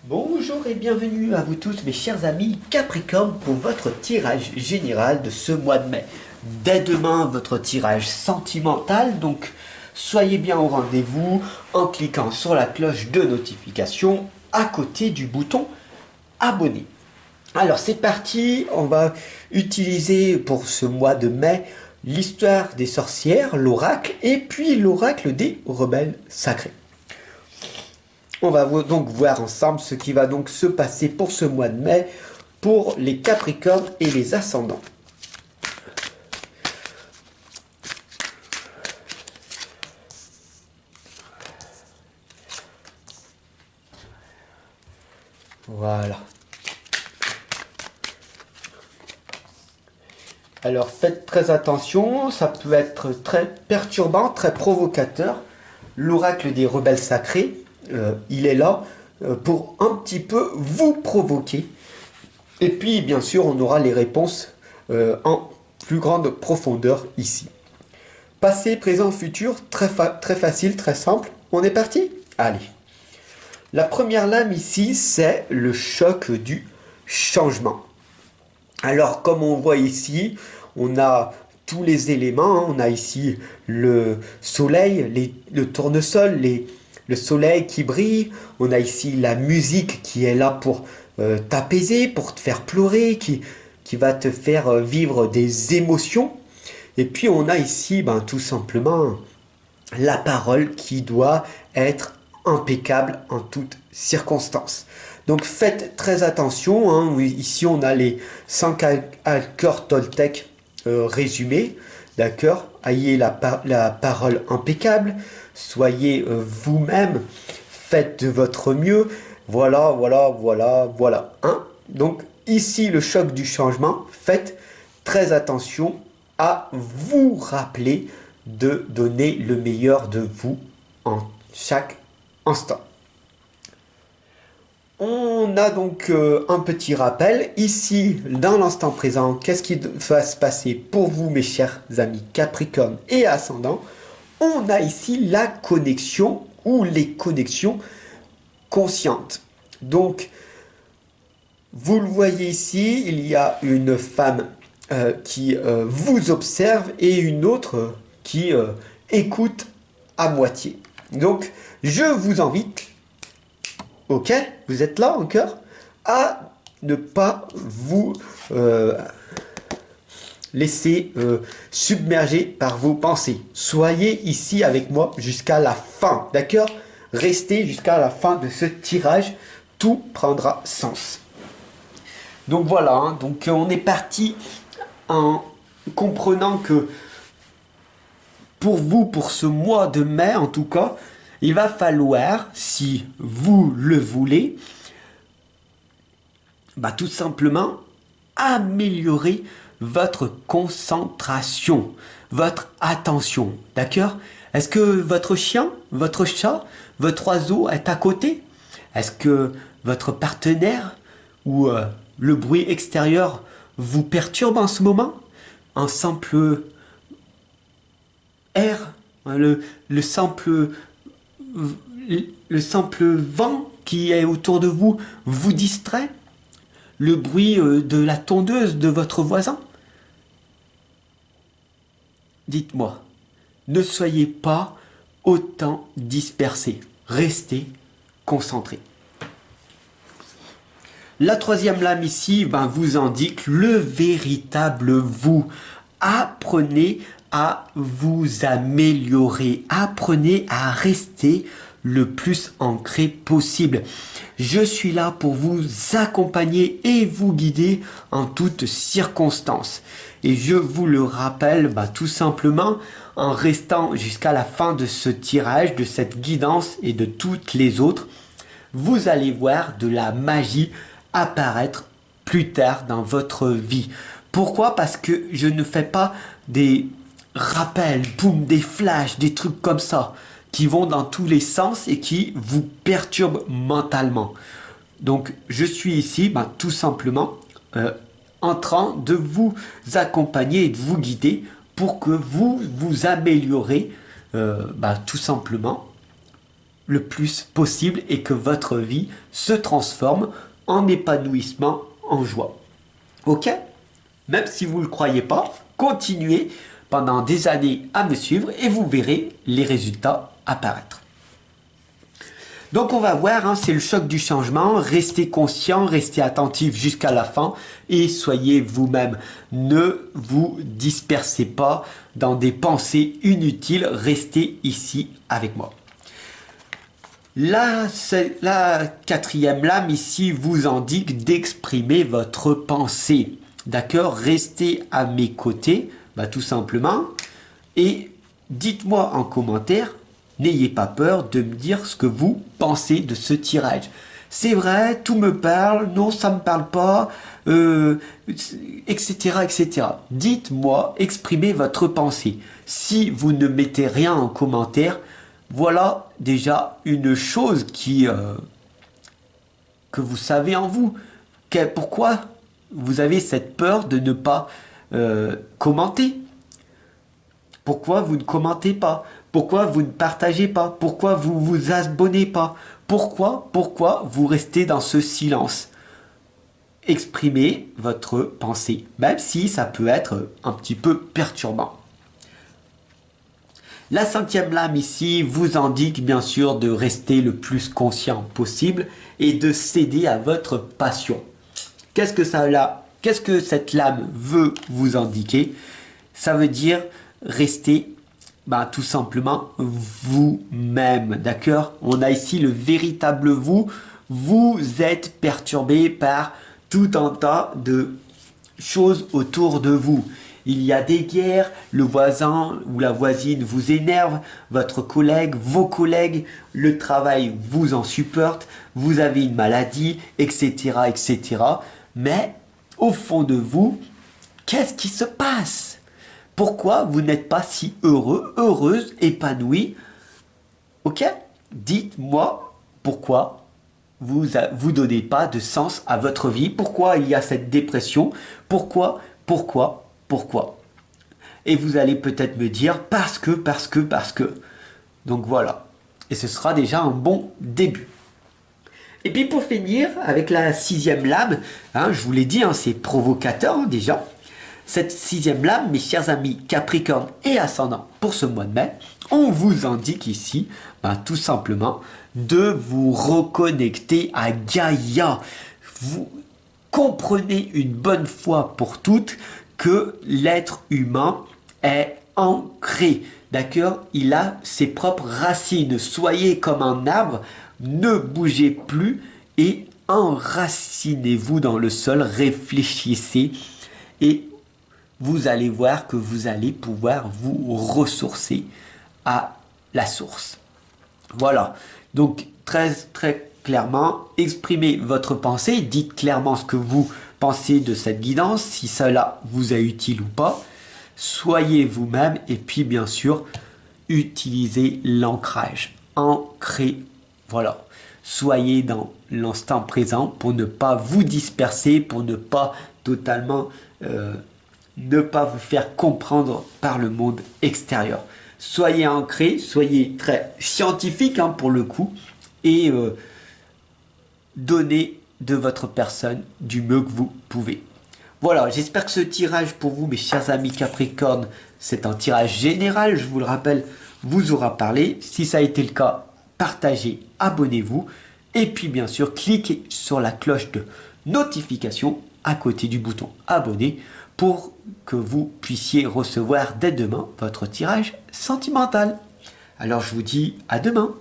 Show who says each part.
Speaker 1: Bonjour et bienvenue à vous tous mes chers amis Capricorne pour votre tirage général de ce mois de mai. Dès demain votre tirage sentimental, donc soyez bien au rendez-vous en cliquant sur la cloche de notification à côté du bouton abonner. Alors c'est parti, on va utiliser pour ce mois de mai l'histoire des sorcières, l'oracle et puis l'oracle des rebelles sacrés. On va donc voir ensemble ce qui va donc se passer pour ce mois de mai pour les Capricornes et les ascendants. Voilà. Alors faites très attention, ça peut être très perturbant, très provocateur. L'oracle des rebelles sacrés, il est là pour un petit peu vous provoquer. Et puis, bien sûr, on aura les réponses en plus grande profondeur ici. Passé, présent, futur, très facile, très simple. On est parti? Allez. La première lame ici, c'est le choc du changement. Alors, comme on voit ici, on a tous les éléments. On a ici le soleil, le tournesol, le soleil qui brille. On a ici la musique qui est là pour t'apaiser, pour te faire pleurer, qui va te faire vivre des émotions. Et puis on a ici tout simplement la parole qui doit être impeccable en toutes circonstances. Donc faites très attention, hein. Ici on a les 5 accords Toltec résumés, d'accord. Ayez la parole impeccable, soyez vous-même, faites de votre mieux, voilà. Hein. Donc ici le choc du changement, faites très attention à vous rappeler de donner le meilleur de vous en chaque instant. On a donc un petit rappel. Ici, dans l'instant présent, qu'est-ce qui va se passer pour vous, mes chers amis Capricorne et Ascendant? On a ici la connexion ou les connexions conscientes. Donc, vous le voyez ici, il y a une femme qui vous observe et une autre qui écoute à moitié. Donc, je vous invite, ok, vous êtes là encore, à ne pas vous laisser submerger par vos pensées. Soyez ici avec moi jusqu'à la fin, d'accord? Restez jusqu'à la fin de ce tirage, tout prendra sens. Donc voilà, hein, donc on est parti en comprenant que pour vous, pour ce mois de mai en tout cas, il va falloir, si vous le voulez, tout simplement améliorer votre concentration, votre attention, d'accord? Est-ce que votre chien, votre chat, votre oiseau est à côté? Est-ce que votre partenaire ou le bruit extérieur vous perturbe en ce moment? Un simple air, le simple vent qui est autour de vous vous distrait? Le bruit de la tondeuse de votre voisin? Dites-moi, ne soyez pas autant dispersés. Restez concentrés. La troisième lame ici vous indique le véritable vous. Apprenez à vous améliorer. Apprenez à rester le plus ancré possible. Je suis là pour vous accompagner et vous guider en toutes circonstances. Et je vous le rappelle tout simplement en restant jusqu'à la fin de ce tirage, de cette guidance et de toutes les autres, vous allez voir de la magie apparaître plus tard dans votre vie. Pourquoi? Parce que je ne fais pas des rappels, boum, des flashs, des trucs comme ça qui vont dans tous les sens et qui vous perturbent mentalement. Donc je suis ici tout simplement en train de vous accompagner et de vous guider pour que vous vous améliorez tout simplement le plus possible et que votre vie se transforme en épanouissement, en joie. Ok? Même si vous ne le croyez pas, continuez pendant des années à me suivre et vous verrez les résultats apparaître. Donc on va voir, hein, c'est le choc du changement. Restez conscient, restez attentif jusqu'à la fin et soyez vous-même. Ne vous dispersez pas dans des pensées inutiles. Restez ici avec moi. Là, la quatrième lame ici vous indique d'exprimer votre pensée. D'accord? Restez à mes côtés, tout simplement. Et dites-moi en commentaire, n'ayez pas peur de me dire ce que vous pensez de ce tirage. C'est vrai, tout me parle, non, ça me parle pas, etc., etc. Dites-moi, exprimez votre pensée. Si vous ne mettez rien en commentaire, voilà déjà une chose que vous savez en vous. Pourquoi vous avez cette peur de ne pas commenter? Pourquoi vous ne commentez pas? Pourquoi vous ne partagez pas? Pourquoi vous vous abonnez pas? Pourquoi vous restez dans ce silence? Exprimez votre pensée, même si ça peut être un petit peu perturbant. La cinquième lame ici vous indique bien sûr de rester le plus conscient possible et de céder à votre passion. Qu'est-ce que cette lame veut vous indiquer? Ça veut dire rester tout simplement vous-même, d'accord? On a ici le véritable vous. Vous êtes perturbé par tout un tas de choses autour de vous. Il y a des guerres, le voisin ou la voisine vous énerve, votre collègue, vos collègues, le travail vous en supporte, vous avez une maladie, etc., etc. Mais au fond de vous, qu'est-ce qui se passe? Pourquoi vous n'êtes pas si heureux, heureuse, épanoui? Ok? Dites-moi pourquoi vous donnez pas de sens à votre vie. Pourquoi il y a cette dépression? Pourquoi? Et vous allez peut-être me dire parce que. Donc voilà. Et ce sera déjà un bon début. Et puis pour finir, avec la sixième lame, je vous l'ai dit, c'est provocateur déjà. Cette sixième lame, mes chers amis Capricorne et Ascendant pour ce mois de mai, on vous indique ici, tout simplement, de vous reconnecter à Gaïa. Vous comprenez une bonne fois pour toutes que l'être humain est ancré. D'accord? Il a ses propres racines. Soyez comme un arbre, ne bougez plus et enracinez-vous dans le sol, réfléchissez et vous allez voir que vous allez pouvoir vous ressourcer à la source. Voilà, donc très clairement, exprimez votre pensée, dites clairement ce que vous pensez de cette guidance, si cela vous est utile ou pas. Soyez vous-même et puis bien sûr, utilisez l'ancrage. Ancrez, voilà. Soyez dans l'instant présent pour ne pas vous disperser, pour ne pas totalement... ne pas vous faire comprendre par le monde extérieur. Soyez ancré, soyez très scientifique pour le coup et donnez de votre personne du mieux que vous pouvez. Voilà, j'espère que ce tirage pour vous, mes chers amis Capricorne, c'est un tirage général, je vous le rappelle, vous aura parlé. Si ça a été le cas, partagez, abonnez-vous et puis bien sûr, cliquez sur la cloche de notification à côté du bouton abonner pour que vous puissiez recevoir dès demain votre tirage sentimental. Alors je vous dis à demain.